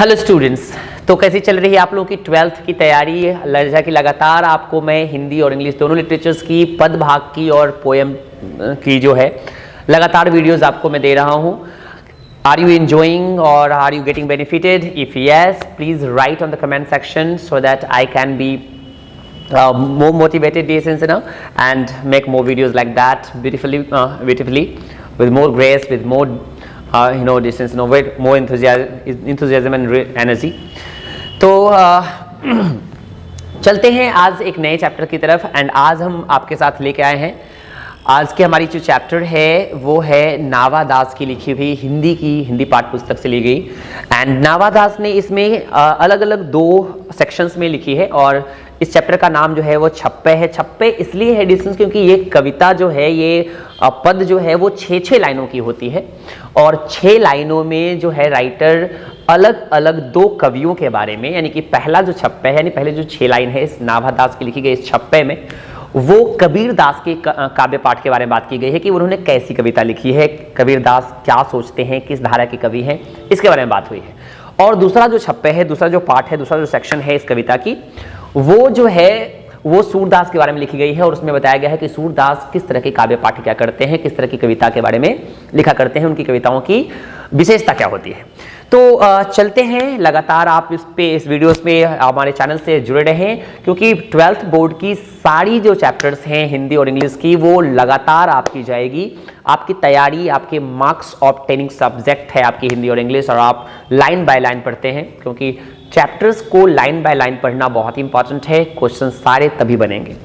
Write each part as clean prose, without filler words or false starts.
Hello students, तो कैसी चल रही है आप लोगों की 12th की तैयारी। जैसा कि लगातार आपको मैं हिंदी और इंग्लिश दोनों लिटरेचर्स की पद भाग की और पोएम की जो है लगातार वीडियोस आपको मैं दे रहा हूँ। आर यू एंजॉइंग और are you getting benefited? If yes, please write on the comment section so that I can be more motivated and make more videos like that beautifully with more grace, with more with more enthusiasm and energy. तो चलते हैं आज एक नए chapter की तरफ। And आज हम आपके साथ लेके आए हैं, आज की हमारी जो चैप्टर है वो है नावादास की लिखी हुई हिंदी पाठ्य पुस्तक से ली गई। एंड नावादास ने इसमें अलग अलग 2 सेक्शंस में लिखी है और इस चैप्टर का नाम जो है वो छप्पे है। छप्पे इसलिए है डिस्टेंस क्योंकि ये कविता जो है, ये पद जो है वो 6 लाइनों की होती है और 6 लाइनों में जो है राइटर अलग अलग 2 कवियों के बारे में, यानी कि पहला जो छप्पे है, यानी पहले जो 6 लाइन है इस नावादास की लिखी गई इस छप्पे में, वो कबीर दास के काव्य पाठ के बारे में बात की गई है कि उन्होंने कैसी कविता लिखी है, कबीर दास क्या सोचते हैं, किस धारा के कवि हैं, इसके बारे में बात हुई है। और दूसरा जो छप्पे है, दूसरा जो पार्ट है, दूसरा जो सेक्शन है इस कविता की, वो जो है वो सूरदास के बारे में लिखी गई है और उसमें बताया गया है कि सूरदास किस तरह के काव्य पाठ क्या करते हैं, किस तरह की कविता के बारे में लिखा करते हैं, उनकी कविताओं की विशेषता क्या होती है। तो चलते हैं, लगातार आप इस वीडियोस पे हमारे चैनल से जुड़े रहें क्योंकि 12th बोर्ड की सारी जो चैप्टर्स हैं हिंदी और इंग्लिश की वो लगातार आपकी जाएगी। आपकी तैयारी, आपके मार्क्स ऑब्टेनिंग सब्जेक्ट है आपकी हिंदी और इंग्लिश, और आप लाइन बाय लाइन पढ़ते हैं क्योंकि चैप्टर्स को लाइन बाय लाइन पढ़ना बहुत इंपॉर्टेंट है, क्वेश्चन सारे तभी बनेंगे।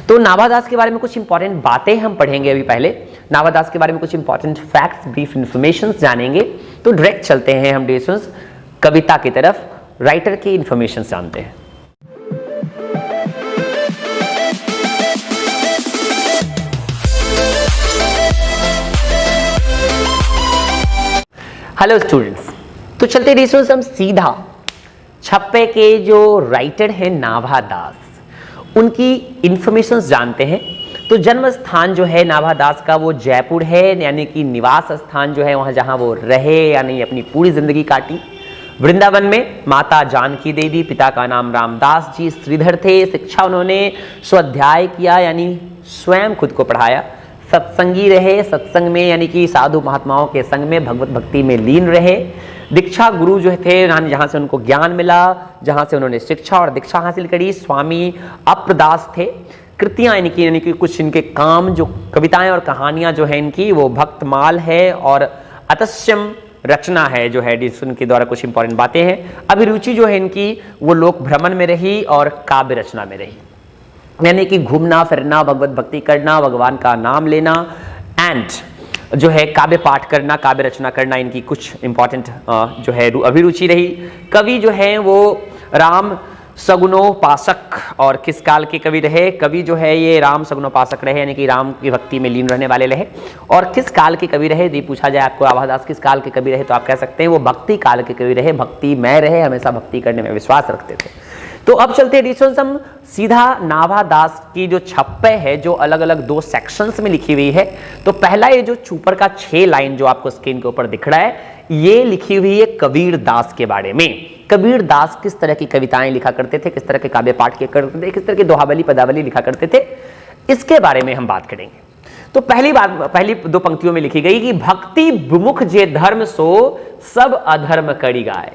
तो नावादास के बारे में कुछ इंपॉर्टेंट बातें हम पढ़ेंगे अभी। पहले नावादास के बारे में कुछ इंपॉर्टेंट फैक्ट्स, ब्रीफ इंफॉर्मेशन जानेंगे। तो डायरेक्ट चलते हैं हम डिस्टेंस कविता की तरफ, राइटर की इंफॉर्मेशन जानते हैं। हेलो स्टूडेंट्स, तो चलते डिस्टेंस हम सीधा छप्पे के जो राइटर हैं नावादास, उनकी इंफॉर्मेशन जानते हैं। तो जन्म स्थान जो है नावादास का वो जयपुर है, यानी कि निवास स्थान जो है वहाँ जहाँ वो रहे यानी अपनी पूरी जिंदगी काटी। वृंदावन में माता जानकी देवी, पिता का नाम रामदास जी श्रीधर थे। शिक्षा उन्होंने स्वाध्याय किया यानी स्वयं खुद को पढ़ाया। सत्संगी रहे, सत्संग में यानी कि साधु महात्माओं के संग में भगवत भक्ति में लीन रहे। दीक्षा गुरु जो थे जहाँ से उनको ज्ञान मिला, जहाँ से उन्होंने शिक्षा और दीक्षा हासिल करी, स्वामी अप्रदास थे। कृतियाँ यानी कि कुछ इनके काम, जो कविताएं और कहानियां जो है इनकी, वो भक्तमाल है और अतस्यम रचना है जो है, उनके द्वारा कुछ इंपॉर्टेंट बातें हैं। अभिरुचि जो है इनकी वो लोक भ्रमण में रही और काव्य रचना में रही, यानी कि घूमना फिरना, भगवत भक्ति करना, भगवान का नाम लेना एंड जो है काव्य पाठ करना, काव्य रचना करना, इनकी कुछ इंपॉर्टेंट जो है अभिरुचि रही। कवि जो है वो राम सगुनोपासक, और किस काल के कवि रहे? कवि जो है ये राम सगुनोपासक रहे, यानी कि राम की भक्ति में लीन रहने वाले रहे। और किस काल के कवि रहे? यदि पूछा जाए आपको नावादास किस काल के कवि रहे, तो आप कह सकते हैं वो भक्ति काल के कवि रहे, भक्ति में रहे, हमेशा भक्ति करने में विश्वास रखते थे। तो अब चलते हैं डिस्टेंस हम सीधा नावादास की जो छप्पे है जो अलग अलग 2 सेक्शंस में लिखी हुई है। तो पहला ये जो ऊपर का 6 लाइन जो आपको स्क्रीन के ऊपर दिख रहा है, ये लिखी हुई है कबीर दास के बारे में। कबीर दास किस तरह की कविताएं लिखा करते थे, किस तरह के काव्य पाठ किया करते थे, किस तरह की दोहावली पदावली लिखा करते थे, इसके बारे में हम बात करेंगे। तो पहली 2 पंक्तियों में लिखी गई कि भक्ति विमुख जे धर्म सो सब अधर्म करी गाय,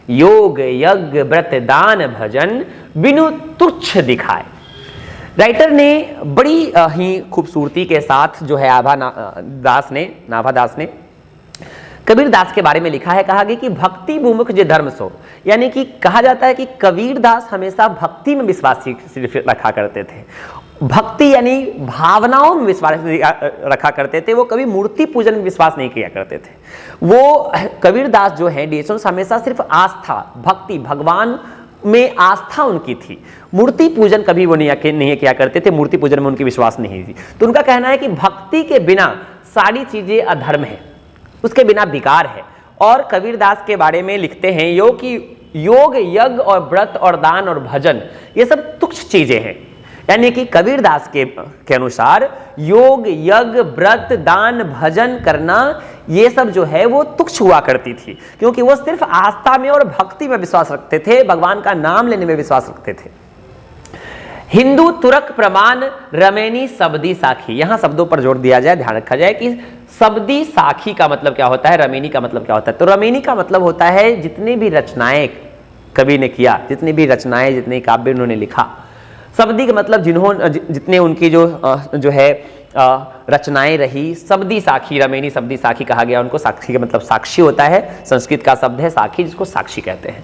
योग यज्ञ व्रत दान भजन बिनु तुच्छ दिखाए। राइटर ने बड़ी ही खूबसूरती के साथ जो है नावादास ने कबीर दास के बारे में लिखा है। कहा गया कि भक्ति विमुख जे धर्म सो, यानी कि कहा जाता है कि कबीर दास हमेशा भक्ति में विश्वास सिर्फ रखा करते थे। भक्ति यानी भावनाओं में विश्वास रखा करते थे, वो कभी मूर्ति पूजन में विश्वास नहीं किया करते थे। वो कबीर दास जो है डिस्टेंस हमेशा सिर्फ आस्था, भक्ति, भगवान में आस्था उनकी थी। मूर्ति पूजन कभी वो नहीं किया करते थे, मूर्ति पूजन में उनकी विश्वास नहीं थी। तो उनका कहना है कि भक्ति के बिना सारी चीजें अधर्म है, उसके बिना विकार है। और कबीर दास के बारे में लिखते हैं योग यज्ञ और व्रत और दान और भजन ये सब तुच्छ चीजें हैं, यानी कि कबीरदास के अनुसार योग, यज्ञ, व्रत, दान, भजन करना ये सब जो है वो तुच्छ हुआ करती थी, क्योंकि वो सिर्फ आस्था में और भक्ति में विश्वास रखते थे, भगवान का नाम लेने में विश्वास रखते थे। हिंदू तुरक प्रमाण रमेनी सबदी साखी, यहां शब्दों पर जोर दिया जाए, ध्यान रखा जाए कि सबदी साखी का मतलब क्या होता है, रमेनी का मतलब क्या होता है। तो रमेनी का मतलब होता है जितनी भी रचनाएं कवि ने किया, जितनी भी रचनाएं, जितने काव्य उन्होंने लिखा। सबदी का मतलब जितने उनकी जो है रचनाएं रही, सबदी साखी, रमेनी सबदी साखी कहा गया उनको। साक्षी का मतलब साक्षी होता है, संस्कृत का शब्द है साखी, जिसको साक्षी कहते हैं।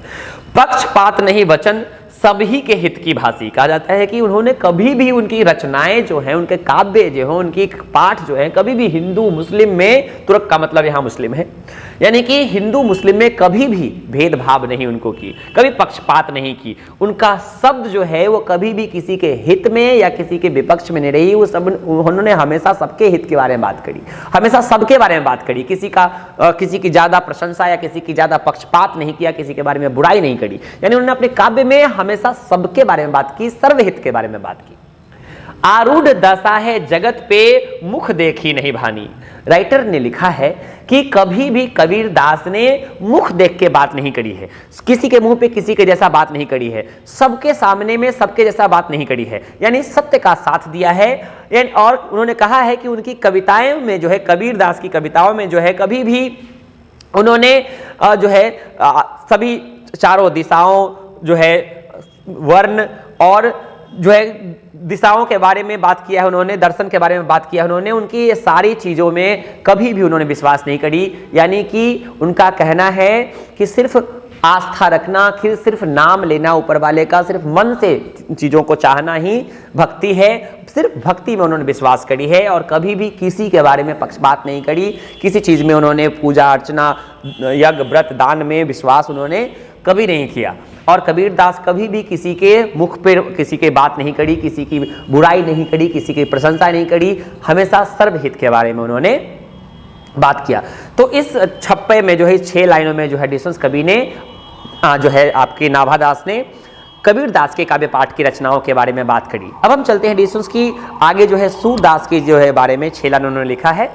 पक्षपात नहीं वचन सभी के हित की भाषी, कहा जाता है कि उन्होंने कभी भी उनकी रचनाएं जो हैं, उनके काव्य जो हैं, उनकी पाठ जो है, कभी भी हिंदू मुस्लिम में, तुर्क का मतलब यहाँ मुस्लिम है, यानी कि हिंदू मुस्लिम में कभी भी भेदभाव नहीं उनको की, कभी पक्षपात नहीं की। उनका शब्द जो है वो कभी भी किसी के हित में या किसी के विपक्ष में नहीं रही। वो सब उन्होंने हमेशा सबके हित के बारे में बात करी, हमेशा सबके बारे में बात करी, किसी की ज्यादा प्रशंसा या किसी की ज्यादा पक्षपात नहीं किया, किसी के बारे में बुराई नहीं करी। यानी उन्होंने अपने काव्य में हमेशा सबके बारे में बात की, सर्वहित के बारे में बात की। आरूढ़ दशा है जगत पे मुख देखी नहीं भानी, राइटर ने लिखा है कि कभी भी कबीरदास ने मुख देख के बात नहीं करी है, किसी के मुंह पे किसी के जैसा बात नहीं करी है, सबके सामने में सबके जैसा बात नहीं करी है, यानी सत्य का साथ दिया है। और उन्होंने कहा है कि उनकी कविताएं में जो है, कबीरदास की कविताओं में जो है, कभी भी उन्होंने जो है सभी चारों दिशाओं जो है, वर्ण और जो है दिशाओं के बारे में बात किया है उन्होंने, दर्शन के बारे में बात किया है उन्होंने। उनकी ये सारी चीज़ों में कभी भी उन्होंने विश्वास नहीं करी, यानी कि उनका कहना है कि सिर्फ आस्था रखना, सिर्फ नाम लेना ऊपर वाले का, सिर्फ मन से चीज़ों को चाहना ही भक्ति है। सिर्फ भक्ति में उन्होंने विश्वास करी है और कभी भी किसी के बारे में पक्षपात नहीं करी, किसी चीज़ में उन्होंने पूजा अर्चना, यज्ञ, व्रत, दान में विश्वास उन्होंने कभी नहीं किया। और कबीरदास कभी भी किसी के मुख पर किसी की बात नहीं करी, किसी की बुराई नहीं करी, किसी की प्रशंसा नहीं करी, हमेशा सर्वहित के बारे में उन्होंने बात किया। तो इस छप्पे में जो है 6 लाइनों में जो है डिस्टेंस कवि ने जो है आपके नाभादास ने कबीरदास के काव्य पाठ की रचनाओं के बारे में बात करी। अब हम चलते हैं डिस्टेंस की आगे जो है सूरदास की जो है बारे में 6 लाइन उन्होंने लिखा है।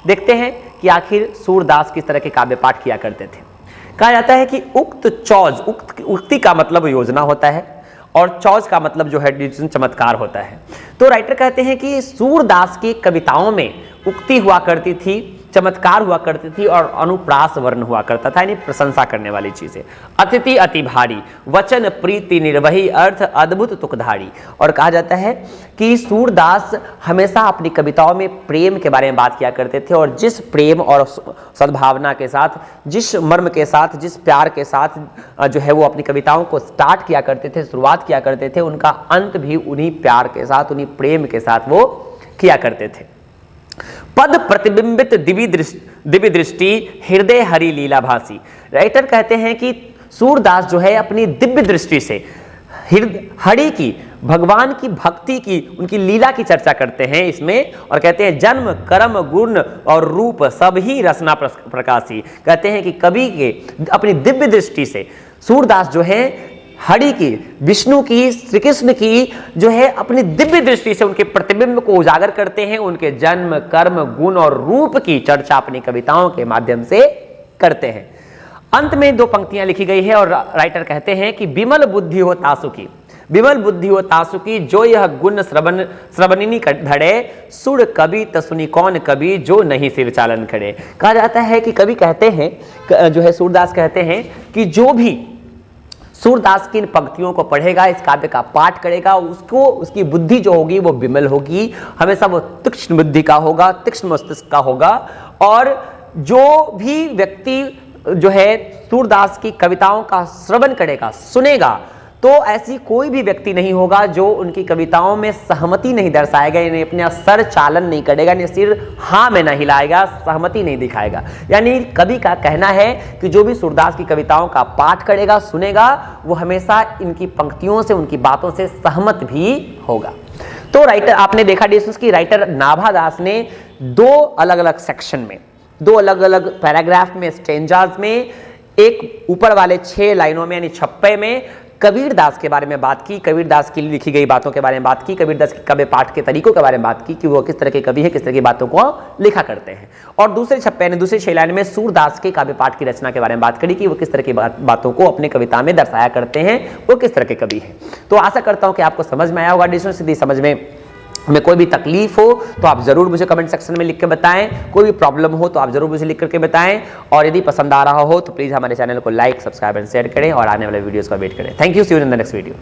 देखते हैं कि आखिर सूरदास किस तरह के काव्य पाठ किया करते थे। कहा जाता है कि उक्त चौज, उक्ति का मतलब योजना होता है और चौज का मतलब जो है चमत्कार होता है। तो राइटर कहते हैं कि सूरदास की कविताओं में उक्ति हुआ करती थी, चमत्कार हुआ करती थी और अनुप्रास वर्ण हुआ करता था, यानी प्रशंसा करने वाली चीजें। अतिथि अति भारी, वचन प्रीति निर्वही, अर्थ अद्भुत तुकधारी। और कहा जाता है कि सूरदास हमेशा अपनी कविताओं में प्रेम के बारे में बात किया करते थे और जिस प्रेम और सद्भावना के साथ, जिस मर्म के साथ, जिस प्यार के साथ जो है वो अपनी कविताओं को स्टार्ट किया करते थे, शुरुआत किया करते थे, उनका अंत भी उन्हीं प्यार के साथ, उन्हीं प्रेम के साथ वो किया करते थे। पद प्रतिबिंबित दिव्य दृष्टि, हृदय हरि लीला भासी। राइटर कहते हैं कि सूरदास जो है अपनी दिव्य दृष्टि से हरि की, भगवान की भक्ति की, उनकी लीला की चर्चा करते हैं इसमें और कहते हैं जन्म कर्म गुण और रूप सभी रसना प्रकाशी। कहते हैं कि कवि के अपनी दिव्य दृष्टि से सूरदास जो है हरि की, विष्णु की, श्री कृष्ण की जो है अपनी दिव्य दृष्टि से उनके प्रतिबिंब को उजागर करते हैं, उनके जन्म कर्म गुण और रूप की चर्चा अपनी कविताओं के माध्यम से करते हैं। अंत में 2 पंक्तियां लिखी गई है और राइटर कहते हैं कि विमल बुद्धि हो तासुकी, विमल बुद्धि हो तासुकी, जो यह गुण श्रवणिनी धड़े, सुर कवि तसुनी कौन कवि, जो नहीं सिर चालन करे। कहा जाता है कि कवि कहते हैं, जो है सूरदास कहते हैं कि जो भी सूरदास की इन पंक्तियों को पढ़ेगा, इस काव्य का पाठ करेगा, उसको उसकी बुद्धि जो होगी वो विमल होगी, हमेशा वो तीक्ष्ण बुद्धि का होगा, तीक्ष्ण मस्तिष्क का होगा। और जो भी व्यक्ति जो है सूरदास की कविताओं का श्रवण करेगा, सुनेगा, तो ऐसी कोई भी व्यक्ति नहीं होगा जो उनकी कविताओं में सहमति नहीं दर्शाएगा, यानी अपना सर चालन नहीं करेगा, यानी सिर हाँ में नहीं हिलाएगा, सहमति नहीं दिखाएगा। यानी कवि का कहना है कि जो भी सूरदास की कविताओं का पाठ करेगा, सुनेगा, वो हमेशा इनकी पंक्तियों से, उनकी बातों से सहमत भी होगा। तो राइटर, आपने देखा डिस्टेंस की राइटर नाभादास ने 2 अलग अलग सेक्शन में, 2 अलग अलग पैराग्राफ में, स्टेंजाज में, एक ऊपर वाले 6 लाइनों में यानी छप्पे में कबीरदास के बारे में बात की, कबीरदास की लिखी गई बातों के बारे में बात की, कबीरदास के काव्य पाठ के तरीकों के बारे में बात की कि वो किस तरह के कवि है, किस तरह की बातों को लिखा करते हैं। और दूसरे छप्पे ने दूसरे शैलान में सूरदास के काव्य पाठ की रचना के बारे में बात करी कि वो किस तरह की बातों को अपने कविता में दर्शाया करते हैं, वो किस तरह के कवि हैं। तो आशा करता हूं कि आपको समझ में आया होगा। एडिशनल सिद्धि समझ में कोई भी तकलीफ हो तो आप जरूर मुझे कमेंट सेक्शन में लिख के बताएं, कोई भी प्रॉब्लम हो तो आप जरूर मुझे लिख करके बताएं, और यदि पसंद आ रहा हो तो प्लीज हमारे चैनल को लाइक, सब्सक्राइब एंड शेयर करें और आने वाले वीडियोस का वेट करें। Thank you, see you in the next video.